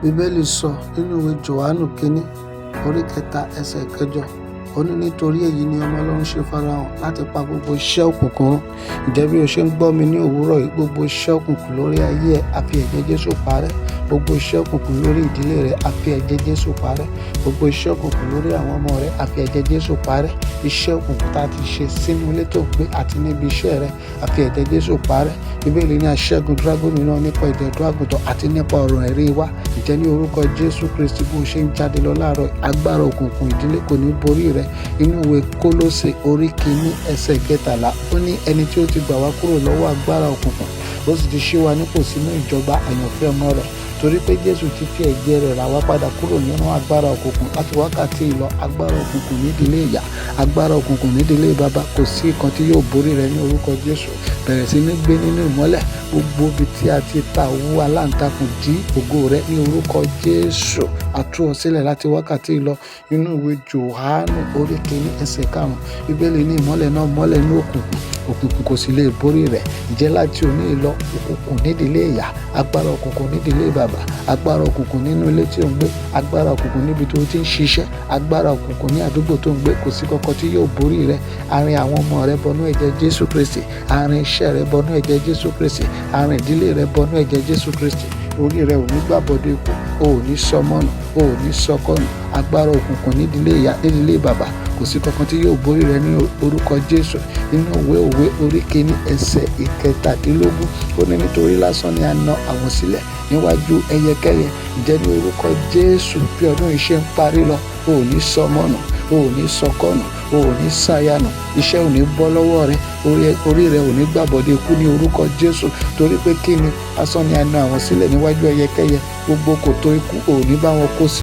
Bíbélì sọ nínú ìwé Jòhánù kínní orí kẹta ẹsẹ̀ kẹjọ, ó ní nítorí èyí ni ọmọ Ọlọ́run ṣe farahàn láti pa gbogbo iṣẹ́ òkùnkùn run. Ǹjẹ́ bí o ṣe ń gbọ́ mi ní òwúrọ̀ yìí, gbogbo iṣẹ́ òkùnkùn lórí ayé ẹ a fi ẹ̀jẹ̀ Jésù parẹ́. Gbogbo iṣẹ́ òkùnkùn lórí ìdílé rẹ a fi ẹ̀jẹ̀ Jésù parẹ́. Gbogbo iṣẹ́ òkùnkùn lórí àwọn ọmọ rẹ a fi ẹ̀jẹ̀ Jésù parẹ́. Iṣẹ́ òkùnkùn tá a ti ṣe sínú ilé tó gbé àti níbi iṣẹ́ rẹ a fi ẹ̀jẹ̀ Jésù parẹ́. Bíbélì ní aṣẹ́gun dírágónì náà nípa ẹ̀jẹ̀ ọ̀dọ́ àgùntàn àti nípa ọ̀rọ̀ ẹ̀rí wa. Ǹjẹ́ ní orúkọ Jésù Kristi bó ṣe ń jáde lọ láàárọ̀, agbára òkùnkùn ìdílé kò ní borí rẹ. Inú ìwé Kólósè orí kìíní ẹsẹ̀ kẹtàlá, ó ní ẹni tí ó ti gbà wá kúrò lọ́wọ́ agbára òkùnkùn, ó sì ti ṣí wa nípò sínú ìjọba àyànfẹ́ ọmọ rẹ̀. Torí pé Jésù ti fi ẹ̀jẹ̀ rẹ̀ rà wá padà kúrò nínú agbára òkùnkùn láti wákàtí ìlọ. Agbára òkùnkùn nídìílé ìyá, agbára òkùnkùn nídìílé bàbá, kò sí nǹkan tí yóò borí rẹ ní orúkọ Jésù. Bẹ̀rẹ̀ sí ní gbé nínú ìmọ́lẹ̀. Gbogbo ibi tí a ti ta owó aláǹtakùn dí ògo rẹ ní orúkọ Jésù, a tú ọ sílẹ̀ láti wákàtí ìlọ. Nínú ìwé Jòhánù orí kìíní ẹsẹ̀ karùn-ún, Bíbélì ní ìmọ́lẹ̀ náà mọ́lẹ̀ ní òkùnkùn, òkùnkùn kò sì lè borí rẹ̀. Ǹjẹ́ láti òní ìlọ, òkùnkùn nídìílé ìyá, agbára òkùnkùn nídìílé bàbá, agbára òkùnkùn nínú ilé tí ò ń gbé, agbára òkùnkùn níbi tó ti ń ṣiṣẹ́, agbára òkùnkùn ní àdúgbò tó ń gbé, kò sí kankan tí yóò borí rẹ. Àárín àwọn ọmọ rẹ bọnú ẹ̀jẹ̀ Jésù Kristi, àárín iṣẹ́ rẹ bọnú ẹ̀jẹ̀ Jésù Kristi, àárín ìdílé rẹ bọnú ẹ̀jẹ̀ Jésù Kristi. Orí rẹ ò ní gbàbọ̀dé ikú, o ò ní sọmọ́nù, o ò ní sọkọ́nù. Agbára òkùnkùn nídìílé ìyá, nídìílé bàbá, kò sí kankan tí yóò borí rẹ ní orúkọ Jésù. Inú ìwé Òwe orí kìíní ẹsẹ̀ ìkẹtàdínlógún, ó ní nítorí lásán ni a na àwọn sílẹ̀ níwájú ẹyẹkẹ́yẹ. Ǹjẹ́ ní orúkọ Jésù, bí ọdún yìí ṣe ń parí lọ, o ò ní sọmọ́nù, o ò ní sọkọ́nù, o ò ní ṣàyànù, iṣẹ́ ò ní bọ́ lọ́wọ́ rẹ, orí rẹ ò ní gbàbọ̀dé ikú ní orúkọ Jésù. Torí pé kí ni asán ni a na àwọn sílẹ̀ níwájú ẹyẹkẹ́yẹ, gbogbo kòtò ikú ò ní bá wọn kó sí.